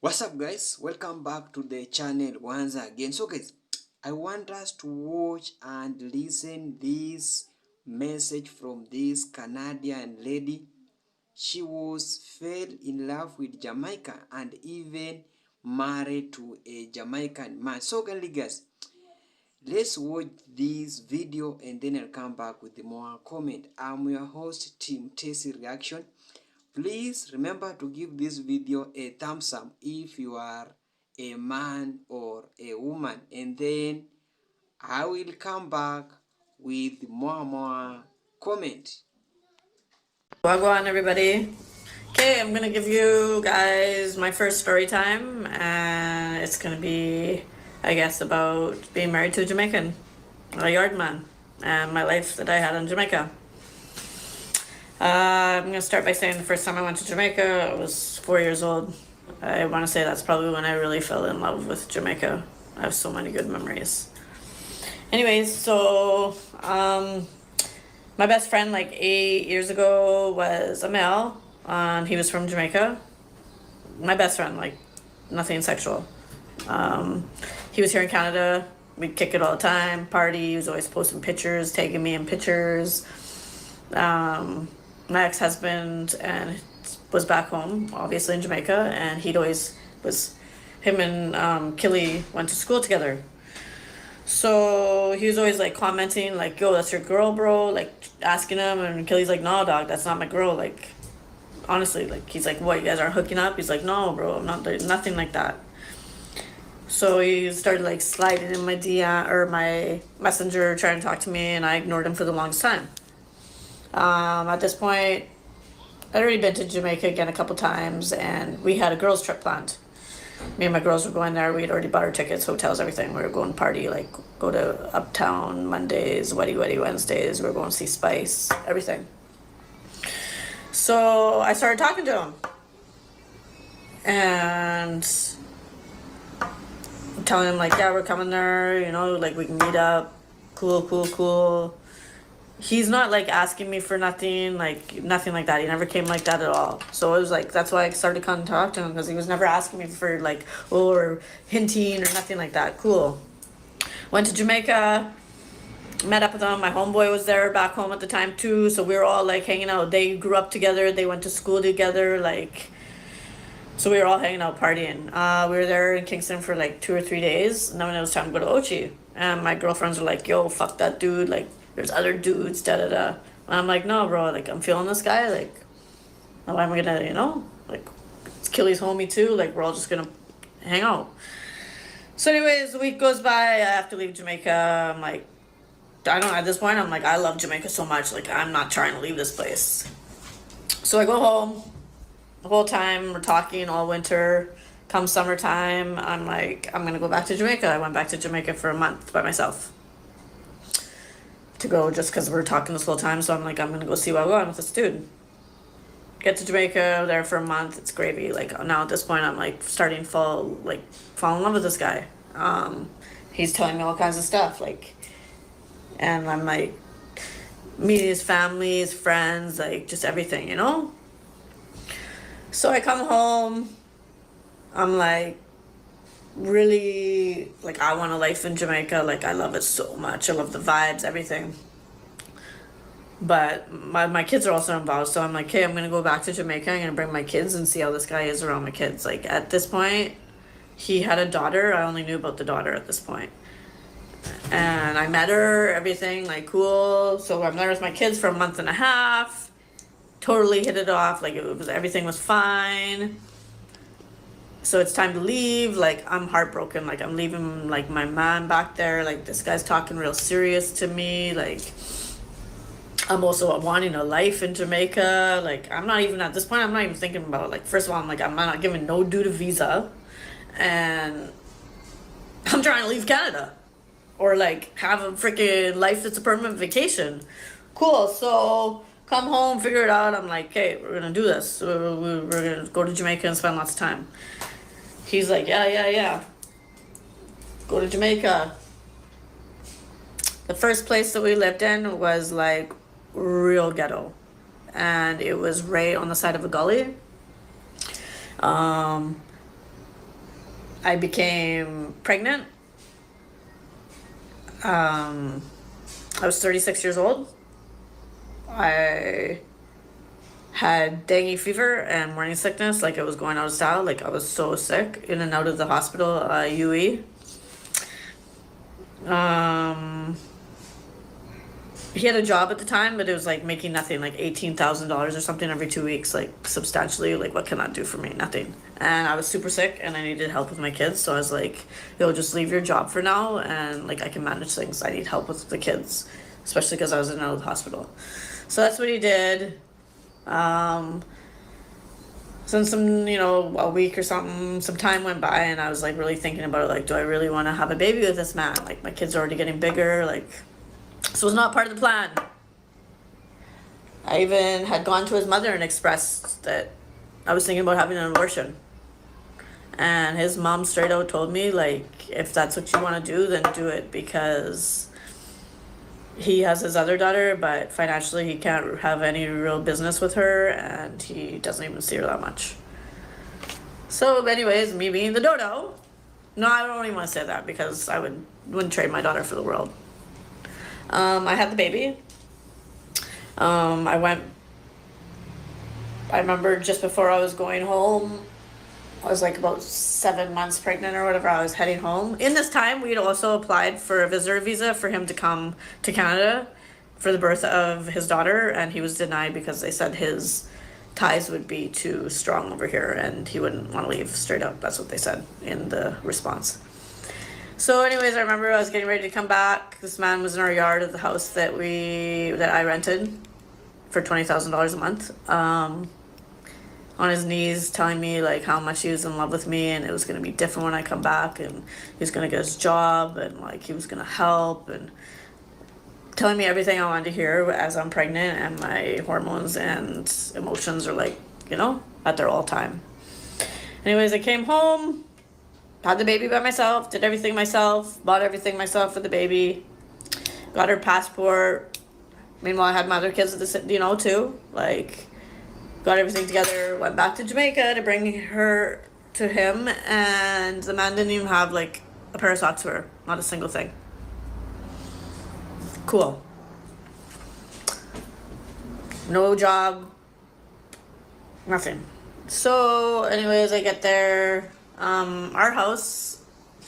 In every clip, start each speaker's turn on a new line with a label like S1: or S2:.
S1: What's up, guys? Welcome back to the channel once again. So guys, I want us to watch and listen this message from this Canadian lady. She fell in love with Jamaica and even married to a Jamaican man. So guys, let's watch this video and then I'll come back with more comment. I'm your host, Team Tessie Reaction. Please remember to give this video a thumbs up if you are a man or a woman, and then I will come back with more comment.
S2: Wagwan, everybody. Okay, I'm gonna give you guys my first story time, and it's gonna be, I guess, about being married to a Jamaican, a yard man, and my life that I had in Jamaica. I'm gonna start by saying the first time I went to Jamaica, I was 4 years old. I want to say that's probably when I really fell in love with Jamaica. I have so many good memories. Anyways, so my best friend like 8 years ago was a male, and he was from Jamaica. My best friend, like nothing sexual. He was here in Canada. We'd kick it all the time, party. He was always posting pictures, tagging me in pictures. My ex-husband and was back home, obviously in Jamaica, and he'd always was him and Killy went to school together. So he was always like commenting like, yo, that's your girl, bro, like asking him, and Killy's like, no, dog, that's not my girl. Like, honestly, like, he's like, what, you guys aren't hooking up? He's like, no, bro, I'm not, there's nothing like that. So he started like sliding in my DM or my messenger trying to talk to me, and I ignored him for the longest time. At this point, I'd already been to Jamaica again a couple times, and we had a girls trip planned. Me and my girls were going there. We had already bought our tickets, hotels, everything. We were going to party, like go to Uptown Mondays, Weddy Wednesdays. We were going to see Spice, everything. So I started talking to him and telling him like, yeah, we're coming there, you know, like we can meet up. Cool. He's not like asking me for nothing like that. He never came like that at all. So it was like, that's why I started to talk to him, because he was never asking me for like, oh, or hinting or nothing like that. Cool. Went to Jamaica, met up with him. My homeboy was there back home at the time too, so we were all like hanging out. They grew up together, they went to school together, like, so we were all hanging out partying. We were there in Kingston for like 2 or 3 days, and then when it was time to go to Ochi, and my girlfriends were like, yo, fuck that dude, like there's other dudes, And I'm like, no, bro, like I'm feeling this guy, like why am I gonna, you know, like it's Killy's homie too, like we're all just gonna hang out. So anyways, the week goes by, I have to leave Jamaica. I'm like, I don't, at this point I'm like, I love Jamaica so much, like I'm not trying to leave this place. So I go home. The whole time we're talking all winter. Come summertime, I'm like, I'm gonna go back to Jamaica. I went back to Jamaica for a month by myself to go, just because we're talking this whole time. So I'm like, I'm gonna go see Wagwan with this dude. Get to Jamaica, there for a month. It's gravy. Like now at this point, I'm like starting to fall in love with this guy. He's telling me all kinds of stuff, like, and I'm like meeting his family, his friends, like just everything, you know. So I come home. I'm like, really, like I want a life in Jamaica. Like I love it so much. I love the vibes, everything. But my kids are also involved, so I'm like, hey, I'm gonna go back to Jamaica. I'm gonna bring my kids and see how this guy is around my kids. Like at this point, he had a daughter. I only knew about the daughter at this point. And I met her, everything, like cool. So I'm there with my kids for a month and a half. Totally hit it off. Like everything was fine. So it's time to leave. Like I'm heartbroken. Like I'm leaving like my mom back there. Like this guy's talking real serious to me. Like I'm also wanting a life in Jamaica. Like I'm not even at this point, I'm not even thinking about it. Like first of all, I'm like, I'm not giving no dude a visa, and I'm trying to leave Canada or like have a freaking life that's a permanent vacation. Cool. So come home, figure it out. I'm like, okay, we're gonna do this. We're gonna go to Jamaica and spend lots of time. He's like, yeah. Go to Jamaica. The first place that we lived in was like real ghetto, and it was right on the side of a gully. I became pregnant. I was 36 years old. I had dengue fever and morning sickness, like it was going out of style. Like I was so sick, in and out of the hospital, UE. He had a job at the time, but it was like making nothing, like $18,000 or something every 2 weeks, like substantially. Like, what can that do for me? Nothing. And I was super sick and I needed help with my kids. So I was like, yo, just leave your job for now and like I can manage things. I need help with the kids, especially because I was in and out of the hospital. So that's what he did. Since a week or something, some time went by and I was like really thinking about it. Like, do I really want to have a baby with this man? Like, my kids are already getting bigger. Like, this was not part of the plan. I even had gone to his mother and expressed that I was thinking about having an abortion. And his mom straight out told me, like, if that's what you want to do, then do it, because he has his other daughter, but financially he can't have any real business with her, and he doesn't even see her that much. So anyways, me being the dodo, no, I don't even want to say that, because I wouldn't trade my daughter for the world. I had the baby. I remember just before I was going home, I was like about 7 months pregnant or whatever, I was heading home. In this time, we'd also applied for a visitor visa for him to come to Canada for the birth of his daughter, and he was denied because they said his ties would be too strong over here and he wouldn't want to leave, straight up. That's what they said in the response. So anyways, I remember I was getting ready to come back. This man was in our yard of the house that I rented for $20,000 a month. On his knees telling me like how much he was in love with me and it was going to be different when I come back, and he was going to get his job and like he was going to help, and telling me everything I wanted to hear as I'm pregnant and my hormones and emotions are like, at their all time. Anyways, I came home, had the baby by myself, did everything myself, bought everything myself for the baby, got her passport. Meanwhile, I had my other kids too, like, got everything together, went back to Jamaica to bring her to him, and the man didn't even have like a pair of socks for her. Not a single thing. Cool. No job. Nothing. So anyways, I get there. Our house,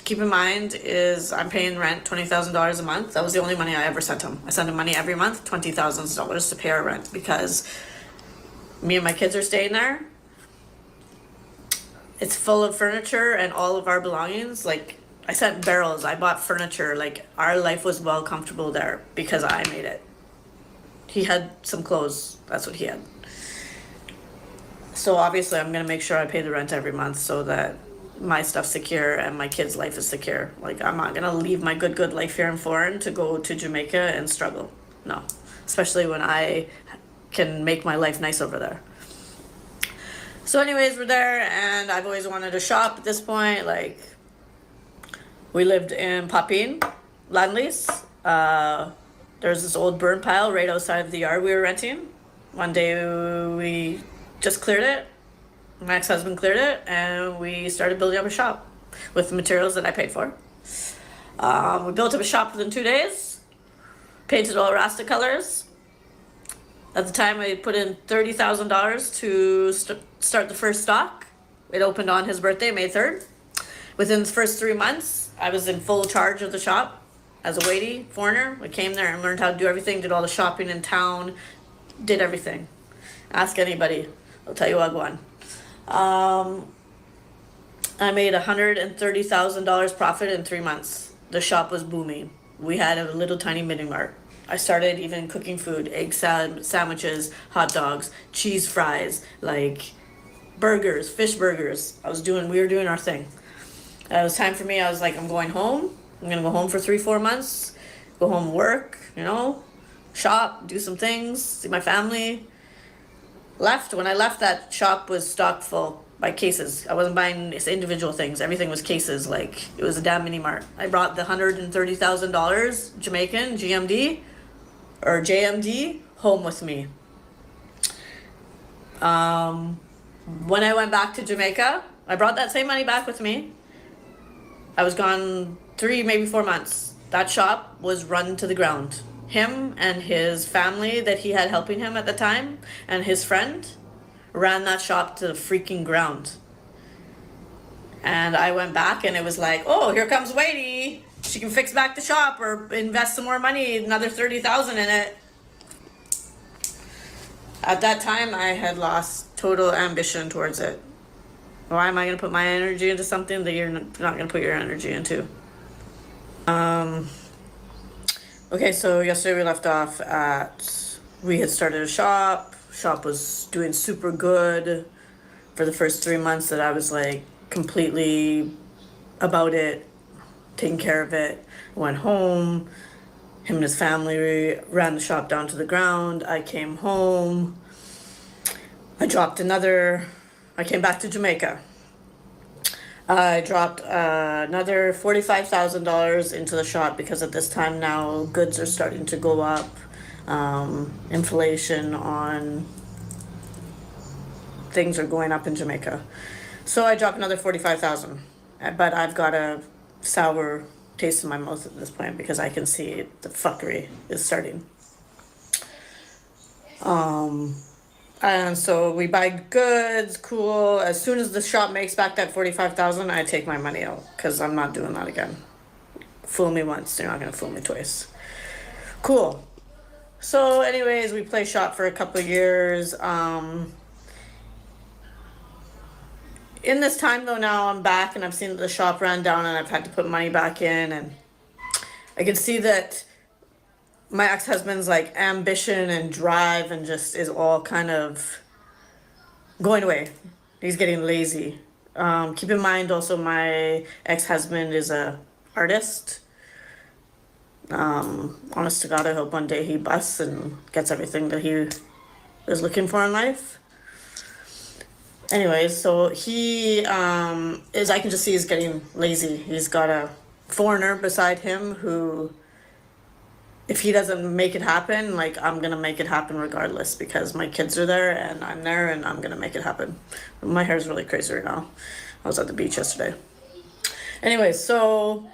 S2: keep in mind, is I'm paying rent $20,000 a month. That was the only money I ever sent him. I sent him money every month, $20,000 to pay our rent, because me and my kids are staying there. It's full of furniture and all of our belongings. Like, I sent barrels, I bought furniture. Like, our life was well comfortable there because I made it. He had some clothes, that's what he had. So obviously I'm gonna make sure I pay the rent every month so that my stuff's secure and my kids' life is secure. Like, I'm not gonna leave my good life here in foreign to go to Jamaica and struggle. No, especially when I can make my life nice over there. So anyways, we're there, and I've always wanted to shop at this point. Like, we lived in Papine, land lease. There's this old burn pile right outside of the yard we were renting. One day we just cleared it. My ex-husband cleared it, and we started building up a shop with the materials that I paid for. We built up a shop within 2 days, painted all Rasta colors. At the time, I put in $30,000 to start the first stock. It opened on his birthday, May 3rd. Within the first 3 months, I was in full charge of the shop as a waity foreigner. I came there and learned how to do everything, did all the shopping in town, did everything. Ask anybody, they'll tell you what I I made $130,000 profit in 3 months. The shop was booming. We had a little tiny mini mart. I started even cooking food, egg sandwiches, hot dogs, cheese fries, like burgers, fish burgers. We were doing our thing. It was time for me. I was like, I'm going home. I'm gonna go home for 3-4 months, go home, work, shop, do some things, see my family. When I left, that shop was stocked full by cases. I wasn't buying individual things. Everything was cases. Like, it was a damn mini mart. I brought the $130,000 Jamaican GMD or JMD home with me. When I went back to Jamaica, I brought that same money back with me. I was gone 3, maybe 4 months. That shop was run to the ground. Him and his family that he had helping him at the time and his friend ran that shop to the freaking ground. And I went back and it was like, oh, here comes Wadey. She can fix back the shop or invest some more money, another 30,000 in it. At that time, I had lost total ambition towards it. Why am I going to put my energy into something that you're not going to put your energy into? Okay, so yesterday we left off at, we had started a shop. Shop was doing super good for the first 3 months that I was like completely about it, taking care of it. Went home. Him and his family ran the shop down to the ground. I came home. I came back to Jamaica. I dropped another $45,000 into the shop because at this time now goods are starting to go up. Inflation on things are going up in Jamaica. So I dropped another 45,000. But I've got a sour taste in my mouth at this point because I can see the fuckery is starting. And so we buy goods, cool. As soon as the shop makes back that 45,000, I take my money out because I'm not doing that again. Fool me once, they're not gonna fool me twice. Cool. So, anyways, we play shop for a couple of years. In this time though, now I'm back and I've seen that the shop ran down and I've had to put money back in, and I can see that my ex-husband's like ambition and drive and just is all kind of going away. He's getting lazy. Keep in mind also my ex-husband is a artist. Honest to God, I hope one day he busts and gets everything that he is looking for in life. Anyways, so he is, I can just see he's getting lazy. He's got a foreigner beside him who, if he doesn't make it happen, like I'm gonna make it happen regardless because my kids are there and I'm there and I'm gonna make it happen. My hair's really crazy right now. I was at the beach yesterday. Anyways, so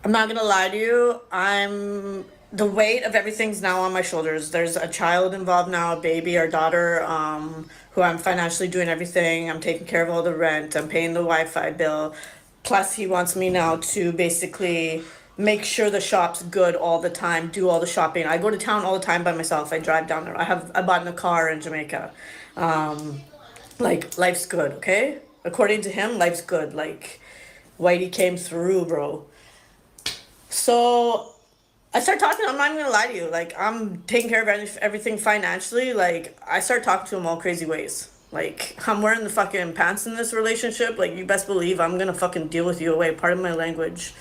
S2: I'm not gonna lie to you. The weight of everything's now on my shoulders. There's a child involved now, a baby, our daughter, who I'm financially doing everything. I'm taking care of all the rent. I'm paying the Wi-Fi bill. Plus, he wants me now to basically make sure the shop's good all the time, do all the shopping. I go to town all the time by myself. I drive down there. I bought a car in Jamaica. Like, life's good, okay? According to him, life's good. Like, Whitey came through, bro. So I start talking, I'm not even gonna lie to you, like I'm taking care of everything financially. Like I start talking to him all crazy ways. Like I'm wearing the fucking pants in this relationship. Like you best believe I'm gonna fucking deal with you away. Pardon my language.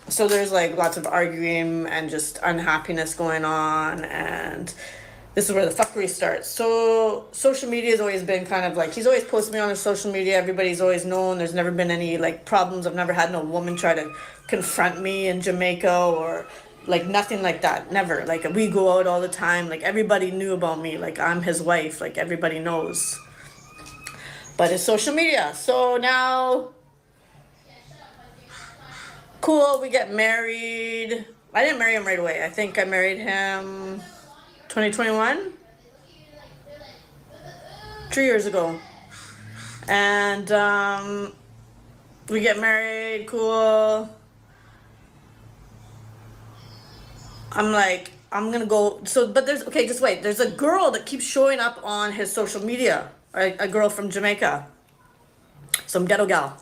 S2: So there's like lots of arguing and just unhappiness going on, and this is where the fuckery starts. So social media has always been kind of like, he's always posted me on his social media. Everybody's always known. There's never been any like problems. I've never had no woman try to confront me in Jamaica or like nothing like that. Never. Like we go out all the time. Like everybody knew about me. Like I'm his wife. Like everybody knows. But it's social media. So now, cool, we get married. I didn't marry him right away. I think I married him 2021, 3 years ago, and we get married, cool. I'm like, I'm gonna go. So, but there's, okay, just wait. There's a girl that keeps showing up on his social media, right? A girl from Jamaica, some ghetto gal,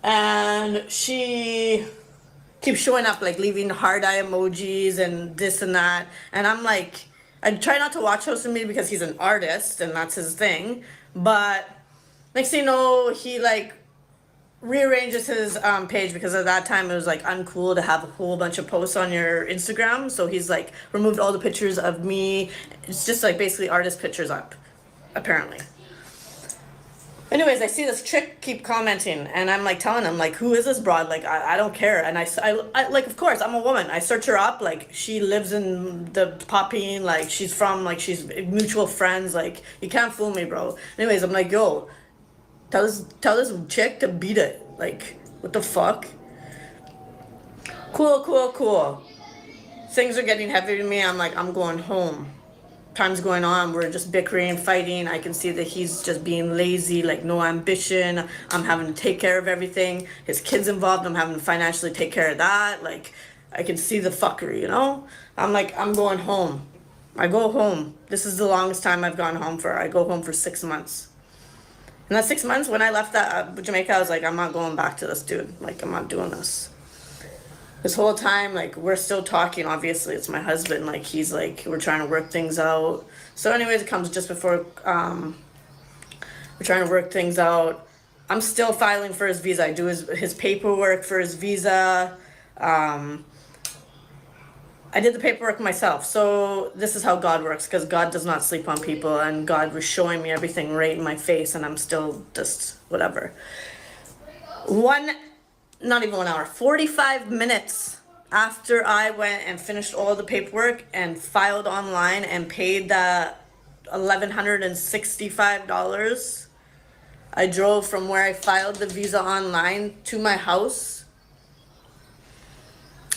S2: and she keeps showing up, like leaving hard eye emojis and this and that. And I'm like, I try not to watch social media because he's an artist and that's his thing. But next thing you know, he like rearranges his page because at that time it was like uncool to have a whole bunch of posts on your Instagram. So he's like removed all the pictures of me. It's just like basically artist pictures up, apparently. Anyways, I see this chick keep commenting, and I'm like telling him, like, who is this broad? Like, I don't care. And I, like, of course, I'm a woman. I search her up. Like, she lives in the Popping. Like, she's from, like, she's mutual friends. Like, you can't fool me, bro. Anyways, I'm like, yo, tell this chick to beat it. Like, what the fuck? Cool. Things are getting heavy to me. I'm like, I'm going home. Time's going on, we're just bickering, fighting. I can see that he's just being lazy, like no ambition. I'm having to take care of everything. His kid's involved, I'm having to financially take care of that. Like, I can see the fuckery, you know? I'm like, I'm going home. I go home. This is the longest time I've gone home for. I go home for 6 months. And that 6 months, when I left that Jamaica, I was like, I'm not going back to this dude. Like, I'm not doing this. This whole time, like, we're still talking. Obviously, it's my husband. Like, he's like, we're trying to work things out. So anyways, it comes just before we're trying to work things out. I'm still filing for his visa. I do his paperwork for his visa. I did the paperwork myself. So this is how God works, because God does not sleep on people, and God was showing me everything right in my face, and I'm still just whatever. Not even 1 hour, 45 minutes after I went and finished all the paperwork and filed online and paid the $1,165, I drove from where I filed the visa online to my house.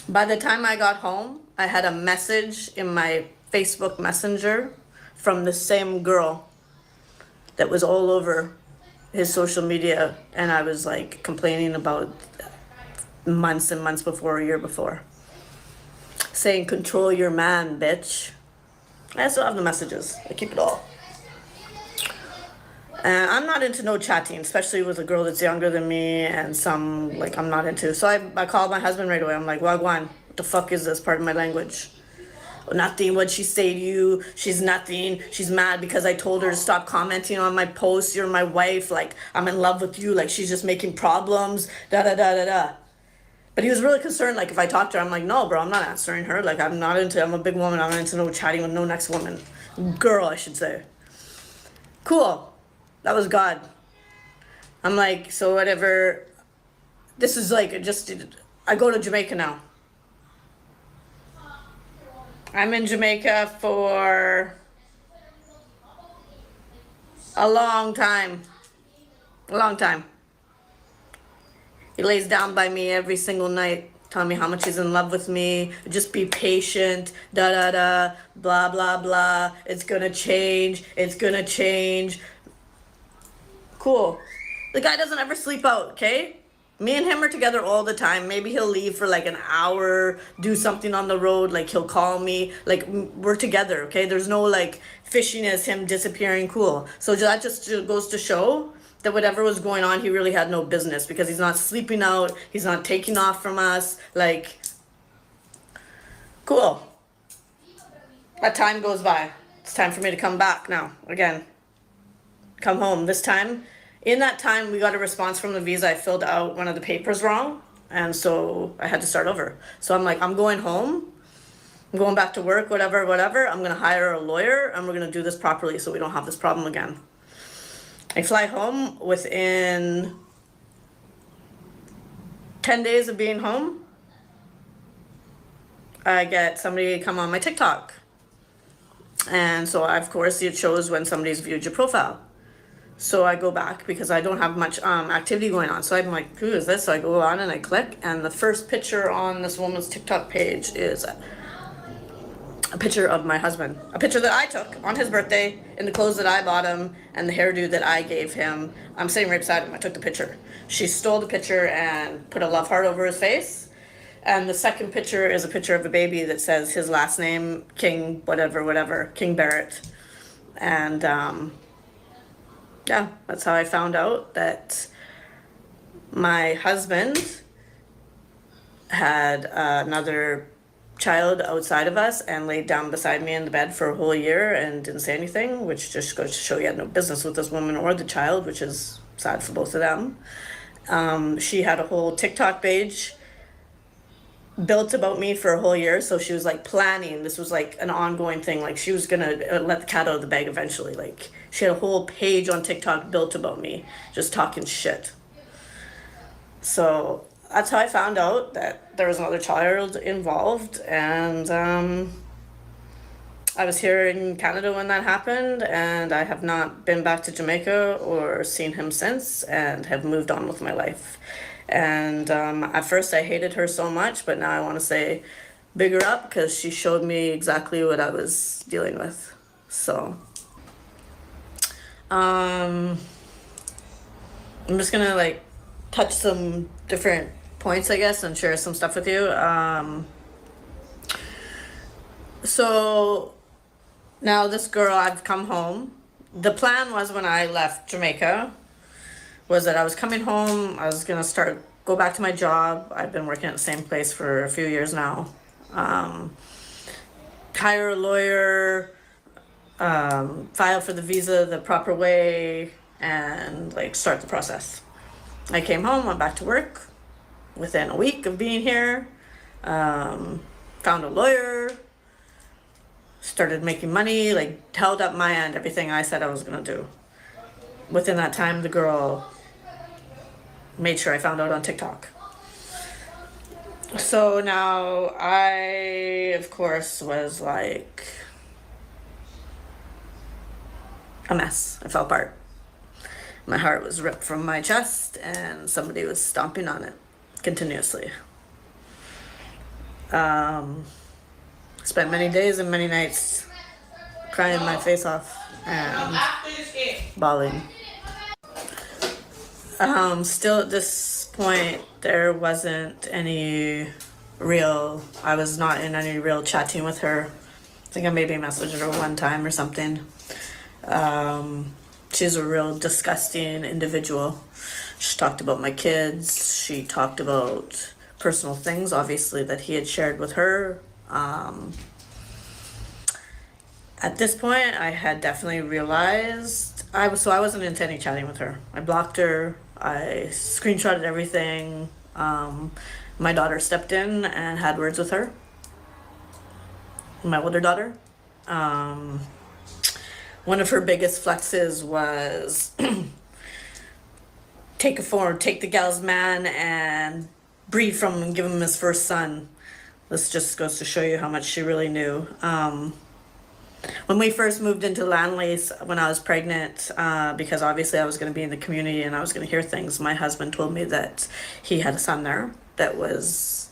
S2: By the time I got home, I had a message in my Facebook Messenger from the same girl that was all over his social media, and I was like complaining about months and months before, a year before, saying, control your man, bitch. I still have the messages. I keep it all. And I'm not into no chatting, especially with a girl that's younger than me, and some, like, I'm not into. So I called my husband right away. I'm like, Wagwan, what the fuck is this? Pardon my language. Nothing. What'd she say to you? She's nothing. She's mad because I told her to stop commenting on my posts. You're my wife. Like, I'm in love with you. Like, she's just making problems. Da. But he was really concerned, like, if I talked to her, I'm like, no, bro, I'm not answering her. Like, I'm a big woman. I'm not into no chatting with no next woman. Girl, I should say. Cool. That was God. I'm like, so whatever. This is like, I go to Jamaica now. I'm in Jamaica for a long time. He lays down by me every single night, telling me how much he's in love with me. Just be patient, blah, blah, blah. It's gonna change. Cool. The guy doesn't ever sleep out, okay? Me and him are together all the time. Maybe he'll leave for like an hour, do something on the road, like he'll call me. Like, we're together, okay? There's no like fishiness, him disappearing, cool. So that just goes to show that whatever was going on, he really had no business, because he's not sleeping out, he's not taking off from us. Like, cool. That time goes by. It's time for me to come back now, again. Come home. This time, in that time, we got a response from the visa. I filled out one of the papers wrong, and so I had to start over. So I'm like, I'm going home. I'm going back to work, whatever. I'm going to hire a lawyer, and we're going to do this properly so we don't have this problem again. I fly home. Within 10 days of being home, I get somebody come on my TikTok. And so, of course, it shows when somebody's viewed your profile. So I go back because I don't have much activity going on. So I'm like, who is this? So I go on and I click, and the first picture on this woman's TikTok page is a picture of my husband. A picture that I took on his birthday in the clothes that I bought him and the hairdo that I gave him. I'm sitting right beside him. I took the picture. She stole the picture and put a love heart over his face. And the second picture is a picture of a baby that says his last name, King, whatever, King Barrett. And yeah, that's how I found out that my husband had another child outside of us and laid down beside me in the bed for a whole year and didn't say anything, which just goes to show he had no business with this woman or the child, which is sad for both of them. She had a whole TikTok page built about me for a whole year. So she was like planning. This was like an ongoing thing. Like she was gonna let the cat out of the bag eventually. Like she had a whole page on TikTok built about me, just talking shit. So that's how I found out that there was another child involved, and I was here in Canada when that happened, and I have not been back to Jamaica or seen him since, and have moved on with my life. And at first I hated her so much, but now I want to say big her up because she showed me exactly what I was dealing with. So I'm just gonna like touch some different points, I guess, and share some stuff with you. So now this girl, I've come home. The plan was when I left Jamaica was that I was coming home. I was gonna go back to my job. I've been working at the same place for a few years now. Hire a lawyer, file for the visa the proper way, and like start the process. I came home, went back to work. Within a week of being here, found a lawyer, started making money, like held up my end, everything I said I was gonna do. Within that time, the girl made sure I found out on TikTok. So now I, of course, was like a mess. I fell apart. My heart was ripped from my chest, and somebody was stomping on it continuously. Spent many days and many nights crying my face off and bawling. Still at this point, there wasn't any I was not in any real chatting with her. I think I maybe messaged her one time or something. She's a real disgusting individual. She talked about my kids. She talked about personal things, obviously, that he had shared with her. At this point, I had definitely realized I wasn't into any chatting with her. I blocked her. I screenshotted everything. My daughter stepped in and had words with her. My older daughter. One of her biggest flexes was take the gal's man and breed from him and give him his first son. This just goes to show you how much she really knew. When we first moved into land lease, when I was pregnant, because obviously I was going to be in the community and I was going to hear things, my husband told me that he had a son there that was,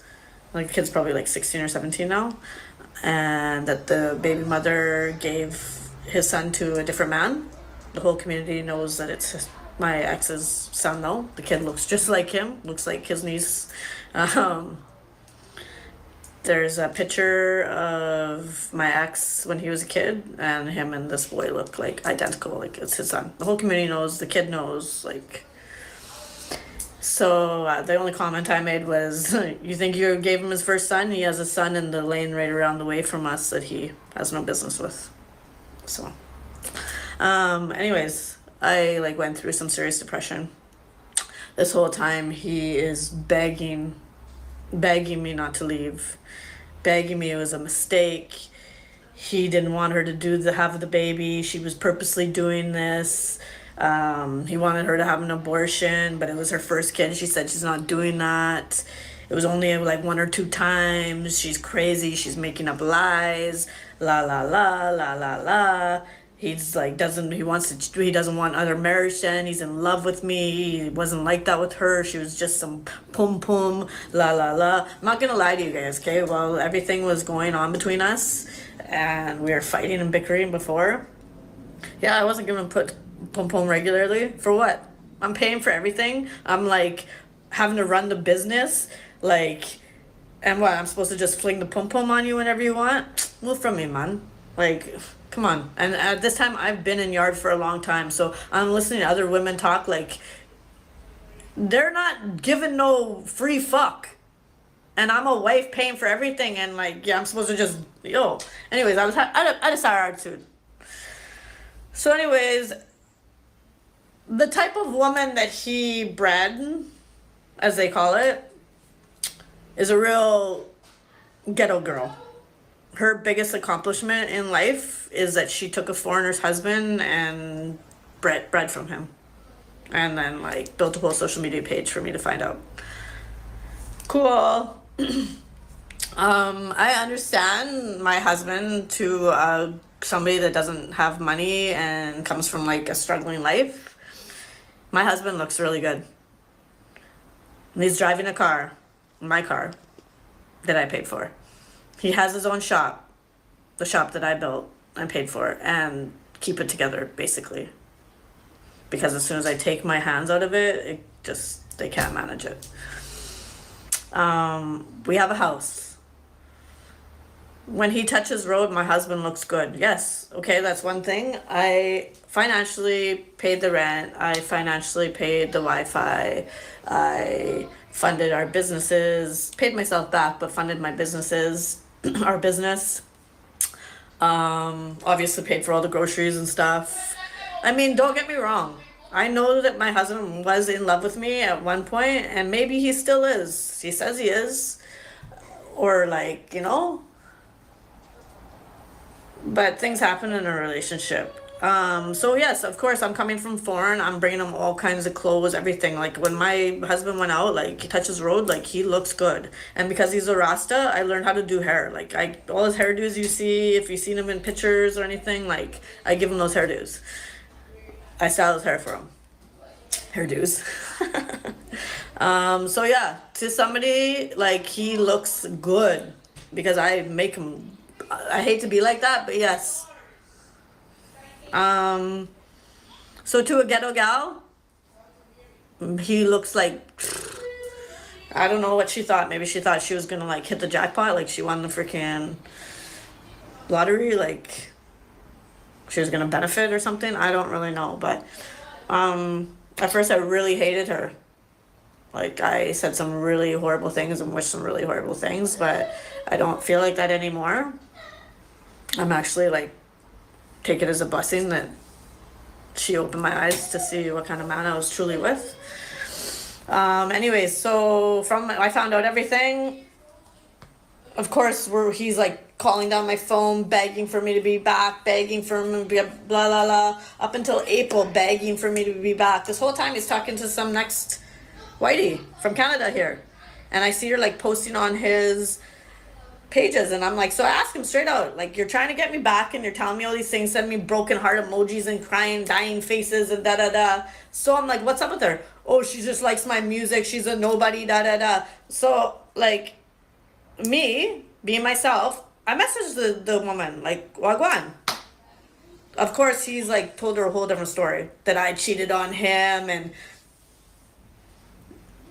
S2: like, the kid's probably like 16 or 17 now, and that the baby mother gave his son to a different man. The whole community knows that it's my ex's son, though. The kid looks just like him, looks like his niece. There's a picture of my ex when he was a kid, and him and this boy look like identical, like it's his son. The whole community knows, the kid knows, like. So the only comment I made was, you think you gave him his first son? He has a son in the lane right around the way from us that he has no business with. So, anyways, I like went through some serious depression. This whole time he is begging me not to leave, begging me it was a mistake. He didn't want her to have the baby. She was purposely doing this. He wanted her to have an abortion, but it was her first kid. She said she's not doing that. It was only like 1 or 2 times. She's crazy. She's making up lies. La la la la la la. He's like he doesn't want other marriage to end. He's in love with me. He wasn't like that with her. She was just some pum pum, la la la. I'm not gonna lie to you guys, okay? Well, everything was going on between us and we were fighting and bickering before. Yeah, I wasn't gonna put pum pum regularly. For what? I'm paying for everything. I'm like having to run the business. Like, and what? I'm supposed to just fling the pum pum on you whenever you want? Move from me, man. Like, come on. And at this time, I've been in yard for a long time, so I'm listening to other women talk like they're not giving no free fuck. And I'm a wife paying for everything, and like, yeah, I'm supposed to just, yo. Anyways, I had a sour attitude. So anyways, the type of woman that he bred, as they call it, is a real ghetto girl. Her biggest accomplishment in life is that she took a foreigner's husband and bred from him. And then like built a whole social media page for me to find out. Cool. I understand my husband to somebody that doesn't have money and comes from like a struggling life. My husband looks really good. And he's driving a car, my car, that I paid for. He has his own shop, the shop that I built and paid for, and keep it together basically. Because as soon as I take my hands out of it, they can't manage it. We have a house. When he touches road, my husband looks good. Yes, okay, that's one thing. I financially paid the rent. I financially paid the Wi-Fi. I funded our businesses, paid myself back, but funded my businesses, our business. Obviously paid for all the groceries and stuff. I mean, don't get me wrong. I know that my husband was in love with me at one point, and maybe he still is. He says he is. Or like, but things happen in a relationship. So yes, of course, I'm coming from foreign. I'm bringing him all kinds of clothes, everything. Like when my husband went out, like he touches road, like he looks good. And because he's a Rasta, I learned how to do hair. Like all his hairdos you see, if you've seen him in pictures or anything, like I give him those hairdos. I style his hair for him. Hairdos. So yeah, to somebody, like he looks good because I make him. I hate to be like that, but yes. So to a ghetto gal, he looks like, I don't know what she thought. Maybe she thought she was gonna like hit the jackpot, like she won the freaking lottery, like she was gonna benefit or something. I don't really know, but at first I really hated her. Like I said some really horrible things and wished some really horrible things, but I don't feel like that anymore. I'm actually like take it as a blessing that she opened my eyes to see what kind of man I was truly with. Anyways, so I found out everything. Of course, he's like calling down my phone, begging for me to be back, begging for me to be blah blah blah, up until April, begging for me to be back. This whole time he's talking to some next whitey from Canada here, and I see her like posting on his pages, and I'm like, so I asked him straight out, like, you're trying to get me back and you're telling me all these things, send me broken heart emojis and crying, dying faces and da da da. So I'm like, what's up with her? Oh, she just likes my music, she's a nobody, da da da. So like me being myself, I messaged the woman like, wagwan. Of course he's like told her a whole different story, that I cheated on him, and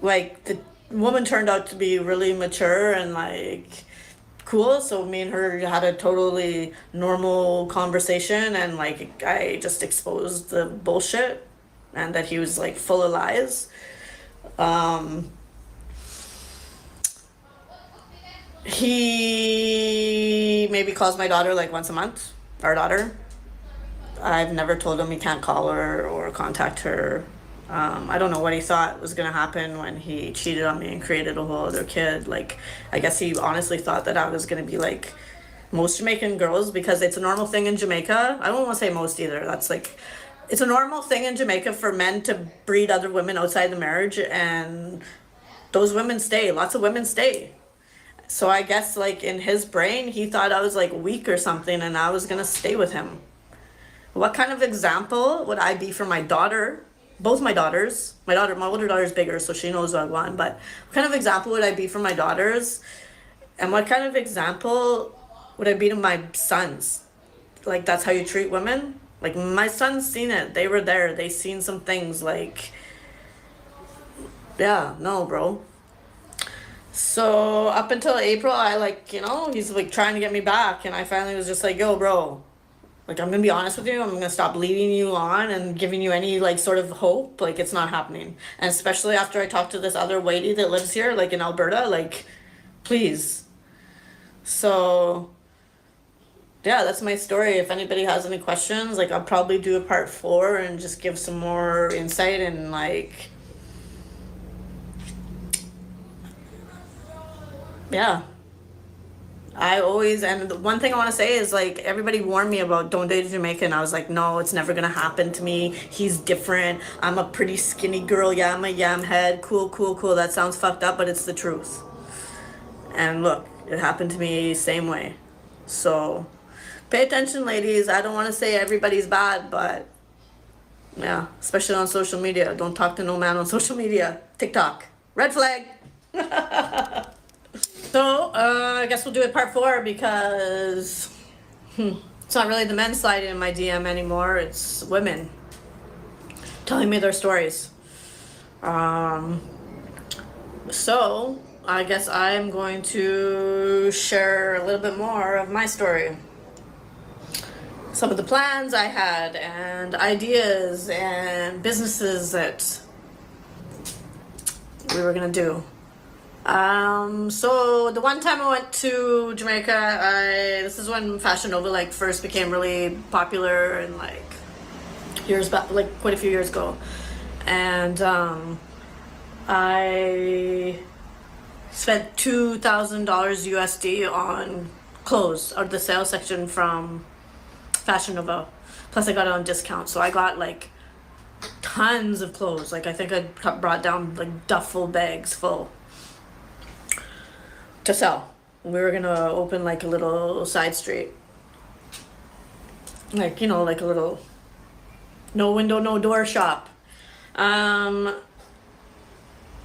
S2: like the woman turned out to be really mature and like cool. So me and her had a totally normal conversation, and like I just exposed the bullshit and that he was like full of lies. He maybe calls my daughter like once a month, our daughter. I've never told him he can't call her or contact her. I don't know what he thought was gonna happen when he cheated on me and created a whole other kid. Like, I guess he honestly thought that I was gonna be like most Jamaican girls, because it's a normal thing in Jamaica. I don't want to say most either. That's like, it's a normal thing in Jamaica for men to breed other women outside the marriage, and those women stay. Lots of women stay. So I guess like in his brain, he thought I was like weak or something, and I was gonna stay with him. What kind of example would I be for my daughter? Both my daughters. My older daughter's bigger, so she knows what I want. But what kind of example would I be for my daughters? And what kind of example would I be to my sons? Like, that's how you treat women? Like, my sons seen it. They were there. They seen some things. Like, yeah, no, bro. So up until April, I like, he's like trying to get me back. And I finally was just like, yo, bro. Like, I'm gonna be honest with you, I'm gonna stop leading you on and giving you any like sort of hope. Like, it's not happening. And especially after I talked to this other lady that lives here, like in Alberta, like, please. So yeah, that's my story. If anybody has any questions, like, I'll probably do a part 4 and just give some more insight and like, yeah. I always, and the one thing I want to say is like everybody warned me about don't date a Jamaican. I was like, no, it's never gonna happen to me. He's different. I'm a pretty skinny girl. Yeah, I'm a yam head. Cool, cool, cool. That sounds fucked up, but it's the truth. And look, it happened to me same way. So pay attention, ladies. I don't want to say everybody's bad, but yeah, especially on social media. Don't talk to no man on social media. TikTok. Red flag. So, I guess we'll do it part 4 because it's not really the men sliding in my DM anymore. It's women telling me their stories. So, I guess I'm going to share a little bit more of my story. Some of the plans I had and ideas and businesses that we were going to do. So the one time I went to Jamaica, this is when Fashion Nova like first became really popular and like years back, like quite a few years ago. And I spent $2,000 USD on clothes out of the sales section from Fashion Nova. Plus I got it on discount, so I got like tons of clothes. Like I think I brought down like duffel bags full to sell. We were gonna open like a little side street, like, you know, like a little no window no door shop.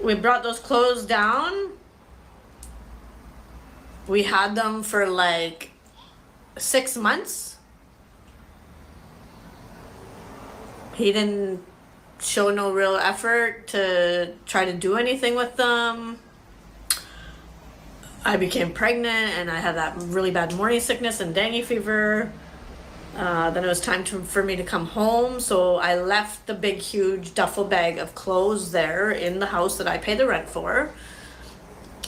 S2: We brought those clothes down. We had them for like 6 months. He didn't show no real effort to try to do anything with them. I became pregnant and I had that really bad morning sickness and dengue fever. Then it was time for me to come home, so I left the big huge duffel bag of clothes there in the house that I pay the rent for,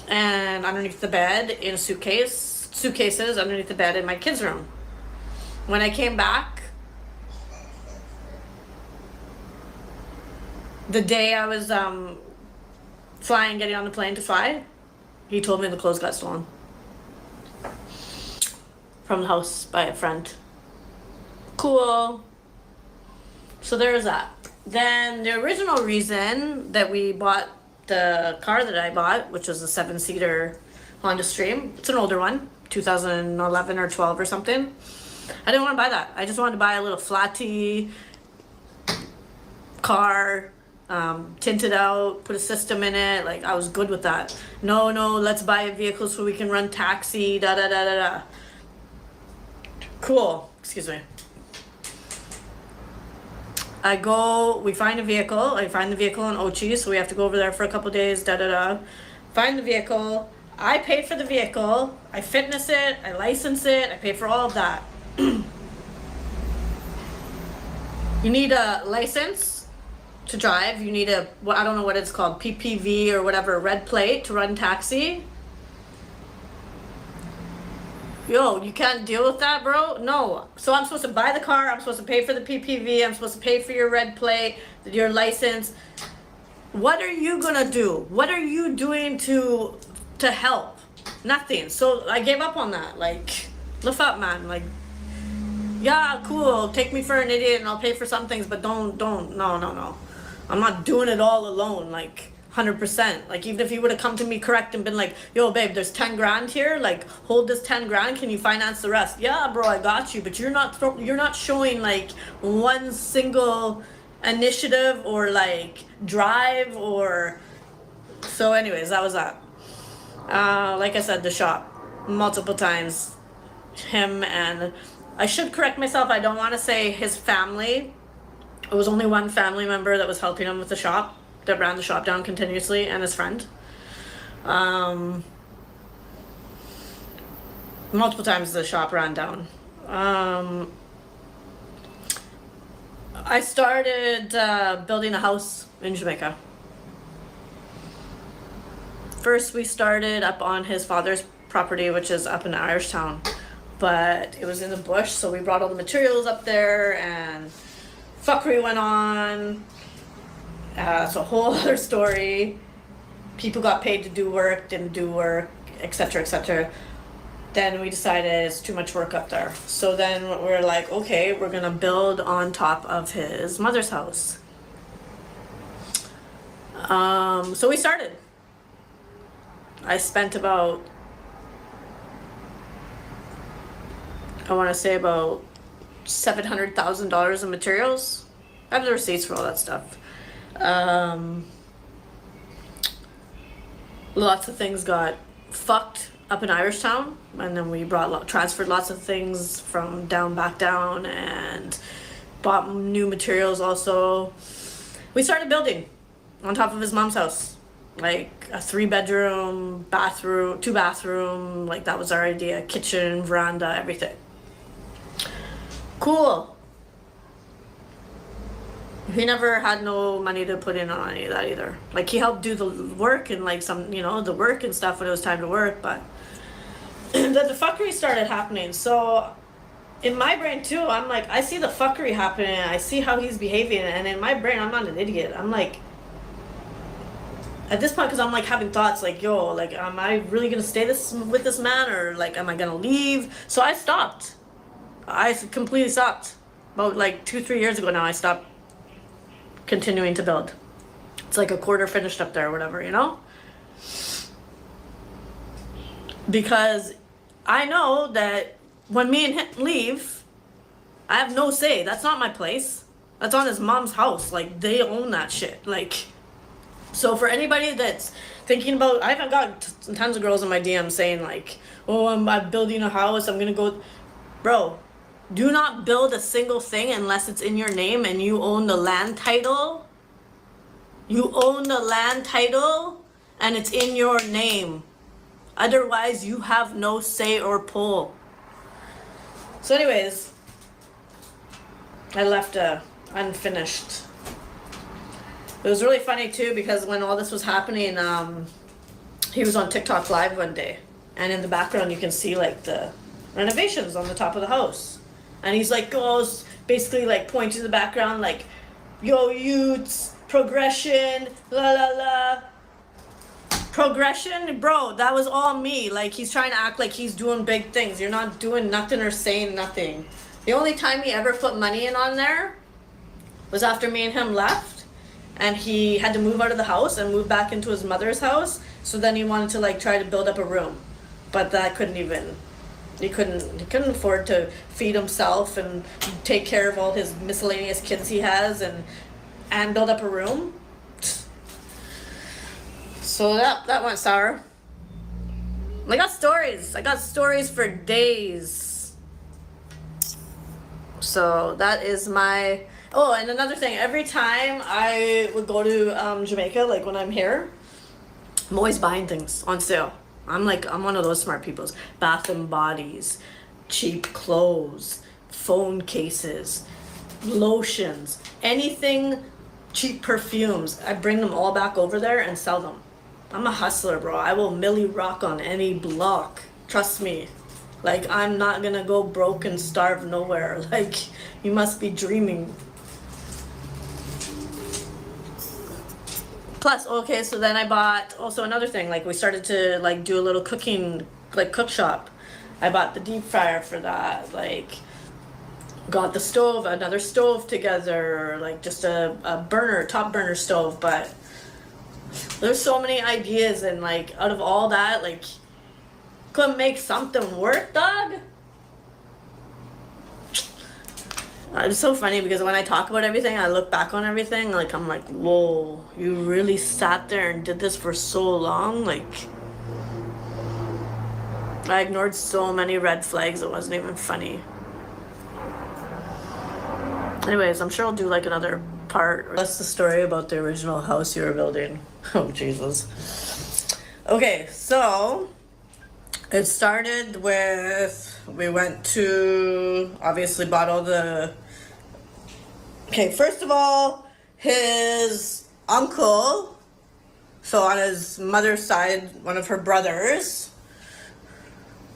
S2: and underneath the bed in a suitcases underneath the bed in my kids' room. When I came back, the day I was getting on the plane to fly, he told me the clothes got stolen from the house by a friend. Cool. So there's that. Then the original reason that we bought the car that I bought, which was a 7-seater Honda Stream, it's an older one, 2011 or 12 or something. I didn't want to buy that. I just wanted to buy a little flatty car, tinted out, put a system in it. Like, I was good with that. No, let's buy a vehicle so we can run taxi, da da da da da. Cool. Excuse me. We find a vehicle. I find the vehicle in Ochi, so we have to go over there for a couple days, da da da. Find the vehicle. I pay for the vehicle. I fitness it. I license it. I pay for all of that. You need a license to drive. You need I don't know what it's called, PPV or whatever, red plate to run taxi. Yo, you can't deal with that, bro? No. So I'm supposed to buy the car, I'm supposed to pay for the PPV, I'm supposed to pay for your red plate, your license. What are you gonna do? What are you doing to help? Nothing. So I gave up on that. Like, lift up, man. Like, yeah, cool, take me for an idiot and I'll pay for some things, but don't, no. I'm not doing it all alone, like, 100%. Like, even if you would have come to me correct and been like, yo, babe, there's 10 grand here, like, hold this 10 grand, can you finance the rest? Yeah, bro, I got you, but you're not showing, like, one single initiative or, like, drive or... So anyways, that was that. Like I said, the shop, multiple times, him and... I should correct myself, I don't want to say his family. It was only one family member that was helping him with the shop, that ran the shop down continuously, and his friend. Multiple times the shop ran down. I started building a house in Jamaica. First we started up on his father's property, which is up in Irish Town. But it was in the bush, so we brought all the materials up there, and fuckery went on. It's a whole other story. People got paid to do work, didn't do work, etc., etc. then we decided it's too much work up there. So then we're like, okay, we're gonna build on top of his mother's house. So we started. I spent about, I want to say about $700,000 in materials. I have the receipts for all that stuff. Lots of things got fucked up in Irishtown, and then we transferred lots of things from back down, and bought new materials also. We started building on top of his mom's house, like a 3-bedroom, bathroom, 2-bathroom, like that was our idea, kitchen, veranda, everything. Cool. He never had no money to put in on any of that either. Like, he helped do the work and like some, the work and stuff when it was time to work, but then the fuckery started happening. So in my brain too, I'm like, I see the fuckery happening, I see how he's behaving, and in my brain, I'm not an idiot. I'm like, at this point, because I'm like having thoughts like, yo, like, am I really gonna stay with this man, or like, am I gonna leave? So I stopped. I completely stopped. About like 2-3 years ago now, I stopped continuing to build. It's like a quarter finished up there or whatever, because I know that when me and him leave, I have no say. That's not my place. That's on his mom's house. Like, they own that shit. Like, so for anybody that's thinking about, I haven't got tons of girls in my DM saying like, oh, I'm building a house, I'm gonna go. Bro, do not build a single thing unless it's in your name and you own the land title. You own the land title and it's in your name. Otherwise, you have no say or pull. So anyways, I left unfinished. It was really funny too, because when all this was happening, he was on TikTok live one day, and in the background you can see like the renovations on the top of the house. And he's like goes basically like pointing to the background like, yo youths, progression, la la la. Progression, bro, that was all me. Like, he's trying to act like he's doing big things. You're not doing nothing or saying nothing. The only time he ever put money in on there was after me and him left, and he had to move out of the house and move back into his mother's house. So then he wanted to like try to build up a room, but that he couldn't afford to feed himself and take care of all his miscellaneous kids he has and build up a room. So that went sour. I got stories for days. So that is my, oh, and another thing, every time I would go to Jamaica, like when I'm here, I'm always buying things on sale. I'm one of those smart people. Bath and Bodies, cheap clothes, phone cases, lotions, anything, cheap perfumes. I bring them all back over there and sell them. I'm a hustler, bro. I will milli rock on any block. Trust me. Like, I'm not gonna go broke and starve nowhere. Like, you must be dreaming. Plus, okay, so then I bought also another thing. Like, we started to like do a little cooking, like cook shop. I bought the deep fryer for that. Like, got the stove, another stove together, like just a burner, top burner stove. But there's so many ideas, and like out of all that, like, couldn't make something work, dog. It's so funny because when I talk about everything, I look back on everything, like, I'm like, whoa, you really sat there and did this for so long? Like, I ignored so many red flags, it wasn't even funny. Anyways, I'm sure I'll do like another part. That's the story about the original house you were building. Oh, Jesus. Okay, so it started with, we went to, obviously bought all the, okay, first of all, his uncle, so on his mother's side, one of her brothers,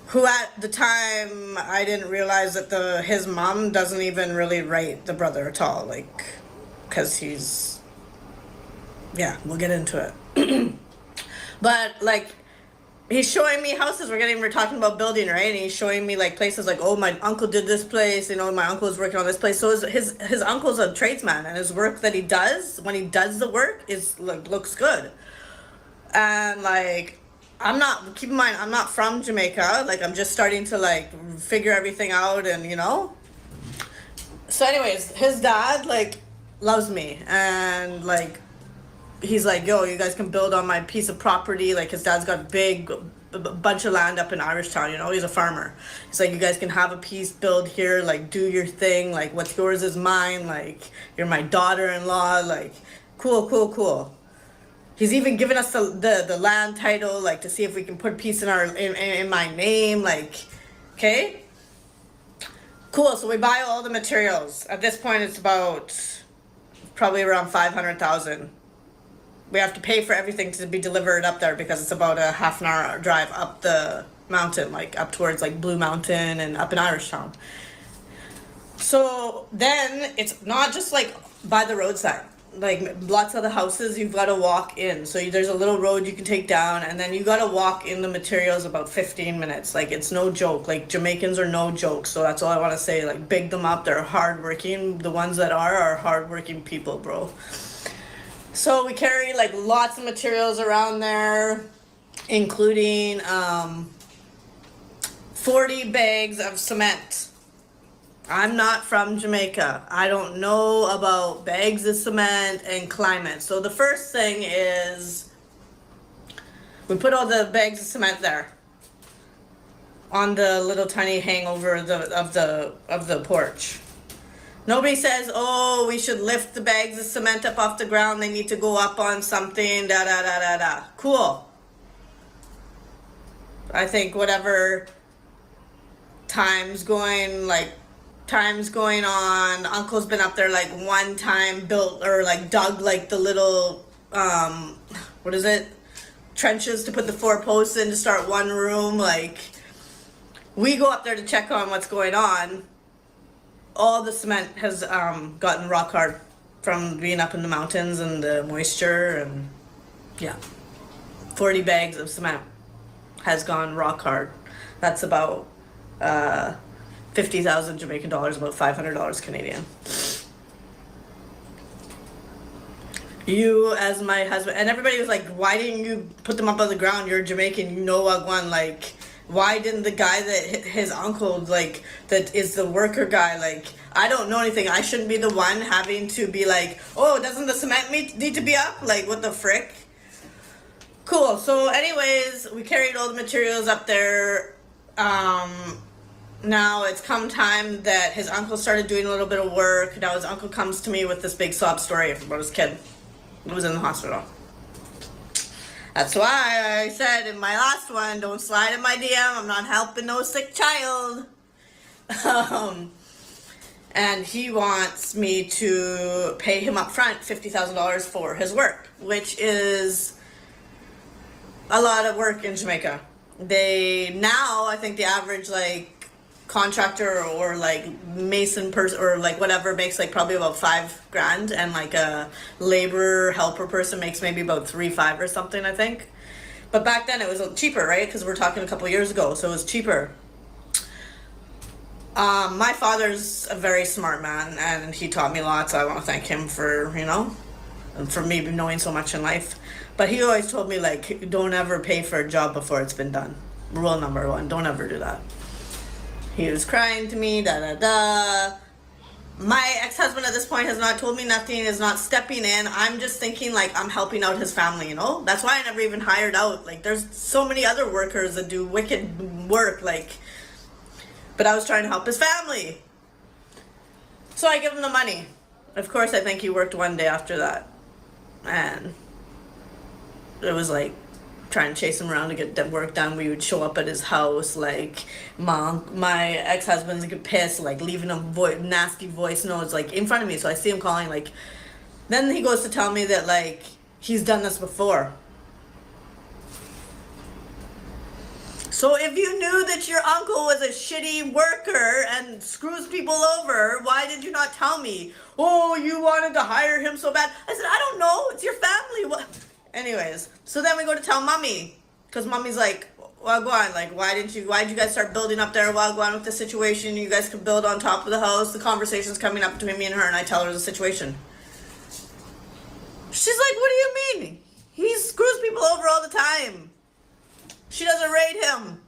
S2: who at the time, I didn't realize that his mom doesn't even really rate the brother at all, like, because he's, yeah, we'll get into it. But, like, he's showing me houses. We're talking about building, right? And he's showing me like places like, oh, my uncle did this place. You know, my uncle is working on this place. So his uncle's a tradesman, and his work that he does when he does the work is like looks good. And like, I'm not. Keep in mind, I'm not from Jamaica. Like, I'm just starting to like figure everything out, and you know. So, anyways, his dad like loves me, and like he's like, yo, you guys can build on my piece of property. Like his dad's got a big bunch of land up in Irishtown, you know, he's a farmer. He's like, you guys can have a piece, build here, like do your thing, like what's yours is mine, like you're my daughter-in-law, like cool, cool, cool. He's even given us the land title, like to see if we can put a piece in our in my name, like, okay, cool. So we buy all the materials. At this point, it's about probably around 500,000. We have to pay for everything to be delivered up there because it's about a half an hour drive up the mountain, like up towards like Blue Mountain and up in Irishtown. So then it's not just like by the roadside. Like lots of the houses you've got to walk in. So there's a little road you can take down, and then you got to walk in the materials about 15 minutes. Like it's no joke. Like Jamaicans are no joke. So that's all I want to say. Like big them up. They're hardworking. The ones that are hardworking people, bro. So we carry like lots of materials around there, including 40 bags of cement. I'm not from Jamaica. I don't know about bags of cement and climate. So the first thing is we put all the bags of cement there on the little tiny hangover of the porch. Nobody says, oh, we should lift the bags of cement up off the ground. They need to go up on something, da da da da da. Cool. I think whatever time's going on, Uncle's been up there like one time, built or like dug like the little, what is it? Trenches to put the 4 posts in to start one room. Like, we go up there to check on what's going on. All the cement has gotten rock hard from being up in the mountains and the moisture, and yeah, 40 bags of cement has gone rock hard. That's about 50,000 Jamaican dollars, about $500 Canadian. You as my husband, and everybody was like, why didn't you put them up on the ground? You're Jamaican, you know what one, like, why didn't the guy that his uncle, like, that is the worker guy, like, I don't know anything. I shouldn't be the one having to be like, oh, doesn't the cement need to be up? Like, what the frick? Cool. So anyways, we carried all the materials up there. Now it's come time that his uncle started doing a little bit of work. Now his uncle comes to me with this big sob story about his kid who was in the hospital. That's why I said in my last one, don't slide in my DM. I'm not helping no sick child. And he wants me to pay him up front $50,000 for his work, which is a lot of work in Jamaica. I think the average like contractor or like mason person or like whatever makes like probably about $5,000, and like a labor helper person makes maybe about 3-5 or something, I think. But back then it was cheaper, right? Because we're talking a couple years ago, so it was cheaper. My father's a very smart man, and he taught me lots. I want to thank him for, you know, and for me knowing so much in life. But he always told me, like, don't ever pay for a job before it's been done. Rule number 1, don't ever do that. He was crying to me, da da da. My ex-husband at this point has not told me nothing, is not stepping in. I'm just thinking, like, I'm helping out his family, you know? That's why I never even hired out. Like, there's so many other workers that do wicked work, like, but I was trying to help his family. So I give him the money. Of course, I think he worked one day after that. And it was like trying to chase him around to get that work done. We would show up at his house, like, my ex-husband's get pissed, like leaving a nasty voice notes like in front of me. So I see him calling, like, then he goes to tell me that like he's done this before. So if you knew that your uncle was a shitty worker and screws people over, why did you not tell me? Oh, you wanted to hire him so bad. I said, I don't know. It's your family. What? Anyways, so then we go to tell mommy, because mommy's like, Wagwan, like, why'd you guys start building up there? Wagwan with the situation. You guys could build on top of the house. The conversation's coming up between me and her, and I tell her the situation. She's like, what do you mean? He screws people over all the time. She doesn't rate him.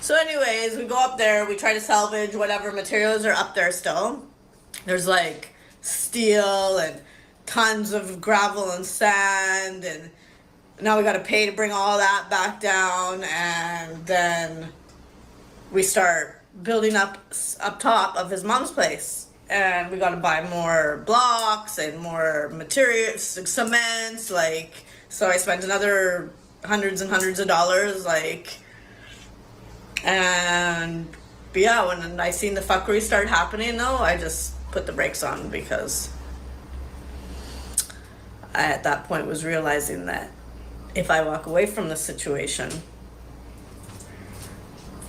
S2: So anyways, we go up there, we try to salvage whatever materials are up there still. There's like steel and tons of gravel and sand, and now we gotta pay to bring all that back down, and then we start building up top of his mom's place. And we gotta buy more blocks and more materials, cements, like, so I spent another hundreds and hundreds of dollars, like, and but yeah, when I seen the fuckery start happening though, I just put the brakes on, because I at that point was realizing that if I walk away from the situation,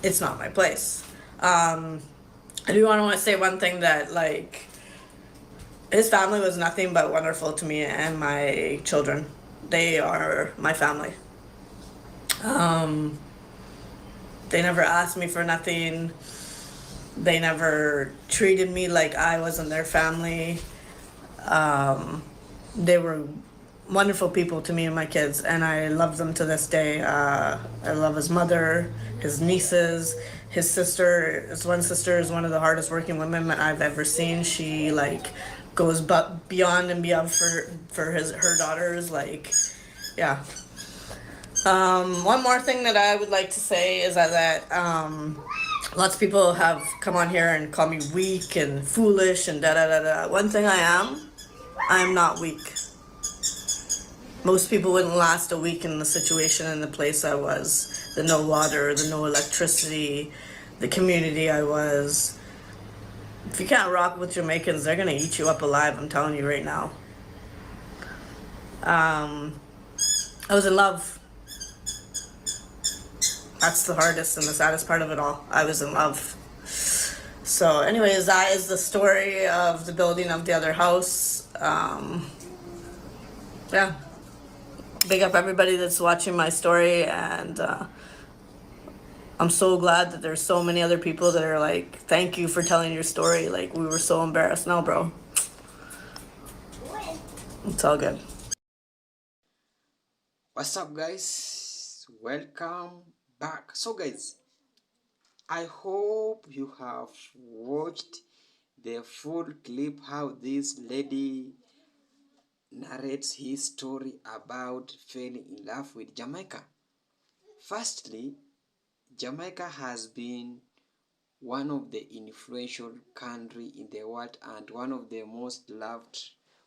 S2: it's not my place. I do want to say one thing, that like, his family was nothing but wonderful to me and my children. They are my family. They never asked me for nothing. They never treated me like I wasn't their family. They were wonderful people to me and my kids, and I love them to this day. I love his mother, his nieces, his sister. His one sister is one of the hardest working women I've ever seen. She like goes beyond and beyond for her daughters. Like, yeah. One more thing that I would like to say is that lots of people have come on here and call me weak and foolish and da da da da. One thing I am not weak. Most people wouldn't last a week in the situation and the place I was. The no water, the no electricity, the community I was. If you can't rock with Jamaicans, they're gonna eat you up alive, I'm telling you right now. I was in love. That's the hardest and the saddest part of it all. I was in love. So anyways, that is the story of the building of the other house. Yeah. Big up everybody that's watching my story, and I'm so glad that there's so many other people that are like, thank you for telling your story. Like, we were so embarrassed. No, bro. It's all good.
S1: What's up, guys? Welcome back. So guys, I hope you have watched the full clip how this lady narrates his story about falling in love with Jamaica. Firstly, Jamaica has been one of the influential country in the world and one of the most loved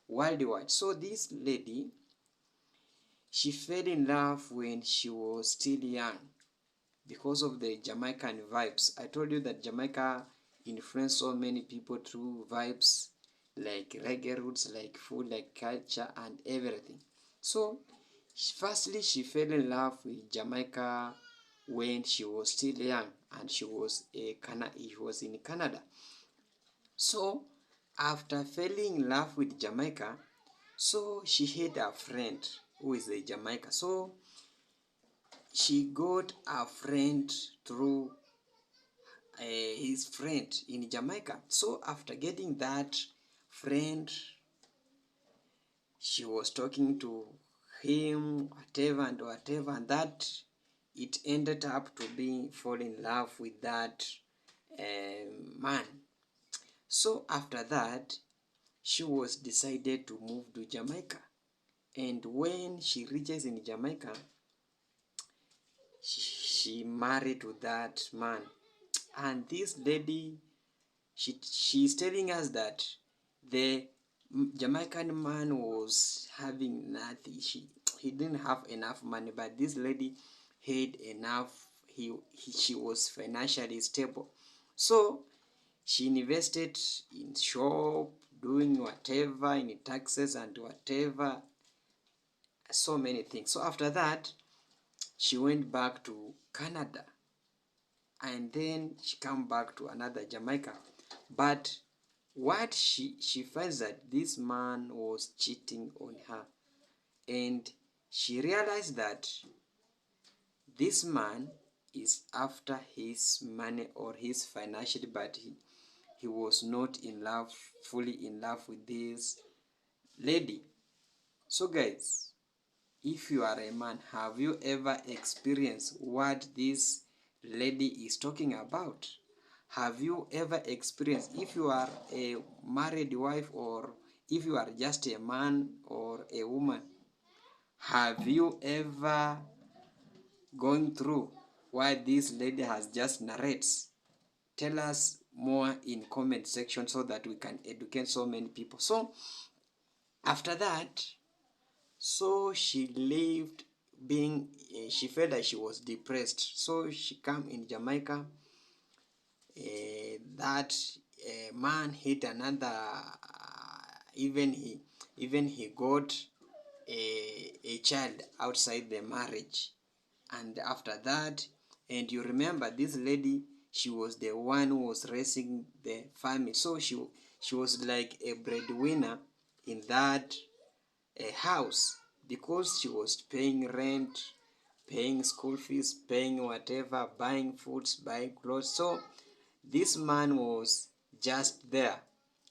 S1: worldwide. So this lady, she fell in love when she was still young because of the Jamaican vibes. I told you that Jamaica influenced so many people through vibes like reggae roots, like food, like culture and everything. So firstly, she fell in love with Jamaica when she was still young, and she was in Canada. So after falling in love with Jamaica, so she had a friend who is a Jamaica. So she got a friend through his friend in Jamaica. So after getting that friend, she was talking to him, whatever and whatever, and that it ended up to be fall in love with that man. So after that, she was decided to move to Jamaica, and when she reaches in Jamaica, she married to that man. And this lady, she's telling us that the Jamaican man was having nothing. He didn't have enough money, but this lady had enough. She was financially stable, so she invested in shop, doing whatever in taxes and whatever, so many things. So after that, she went back to Canada, and then she come back to another Jamaica. But what she finds that this man was cheating on her, and she realized that this man is after his money or his financial, but he was not in love, fully in love with this lady. So guys, if you are a man, have you ever experienced what this lady is talking about? Have you ever experienced, if you are a married wife or if you are just a man or a woman, have you ever gone through what this lady has just narrates? Tell us more in comment section so that we can educate so many people. So after that, so she lived being, she felt that she was depressed. So she come in Jamaica. That man hit another. Even he got a child outside the marriage, and after that, and you remember this lady, she was the one who was raising the family. So she was like a breadwinner in that house, because she was paying rent, paying school fees, paying whatever, buying foods, buying clothes. So this man was just there.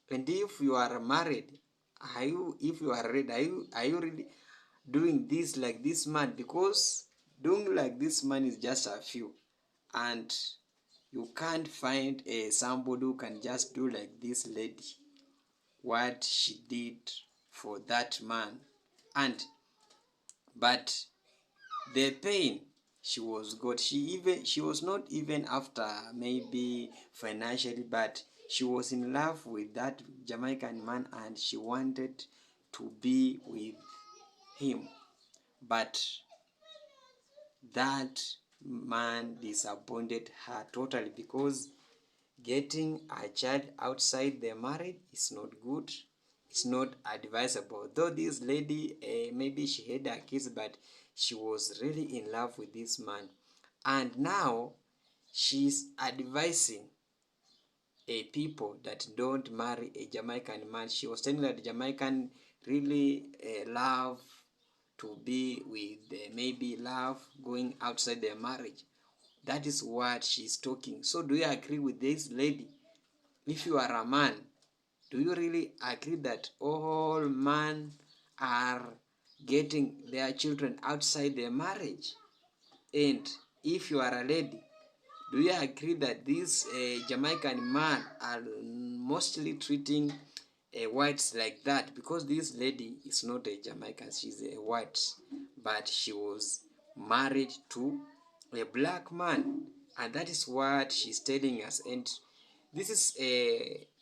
S1: And if you are married, if you are married, are you really doing this like this man? Because doing like this man is just a few, and you can't find somebody who can just do like this lady what she did for that man. And but the pain she was got, she was not even after maybe financially, but she was in love with that Jamaican man and she wanted to be with him. But that man disappointed her totally, because getting a child outside the marriage is not good. It's not advisable. Though this lady, maybe she had her kids, but she was really in love with this man. And now she's advising people that don't marry a Jamaican man. She was telling that Jamaican really love to be with, maybe love going outside their marriage. That is what she's talking. So do you agree with this lady? If you are a man, do you really agree that all men are getting their children outside their marriage? And if you are a lady, do you agree that these Jamaican men are mostly treating whites like that? Because this lady is not a Jamaican, she's a white, but she was married to a black man, and that is what she's telling us. And this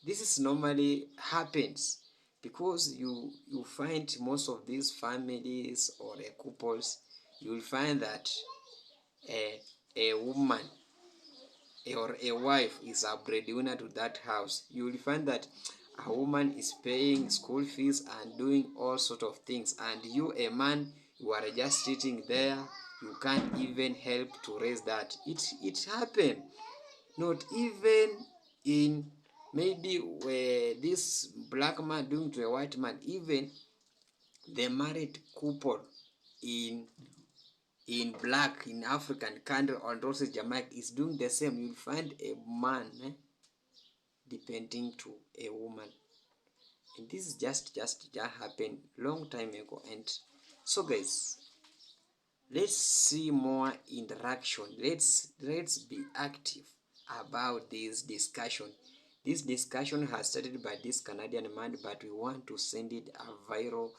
S1: is normally happens, because you find most of these families or couples, you will find that a woman or a wife is a breadwinner to that house. You will find that a woman is paying school fees and doing all sort of things, and you, a man, you are just sitting there, you can't even help to raise that. It happened. Not even in maybe where this black man doing to a white man, even the married couple in black, in African country, and also Jamaica is doing the same. You'll find a man depending to a woman, and this is just happened long time ago. And so guys, let's see more interaction. Let's be active about this discussion. This discussion has started by this Canadian man, but we want to send it a viral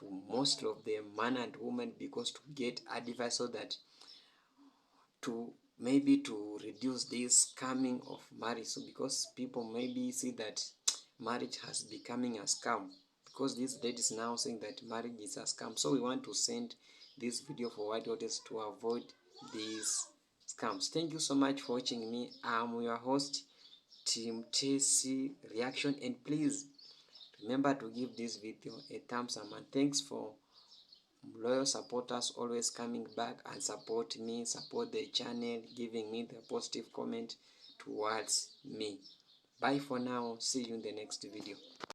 S1: to most of the man and woman, because to get advice, so that to maybe to reduce this coming of marriage. So because people maybe see that marriage has becoming a scam, because this lady is now saying that marriage is a scam. So we want to send this video for white daughters to avoid these scams. Thank you so much for watching me. I'm your host, Team TC Reaction, and please remember to give this video a thumbs up, and thanks for loyal supporters always coming back and support me, support the channel, giving me the positive comment towards me. Bye for now. See you in the next video.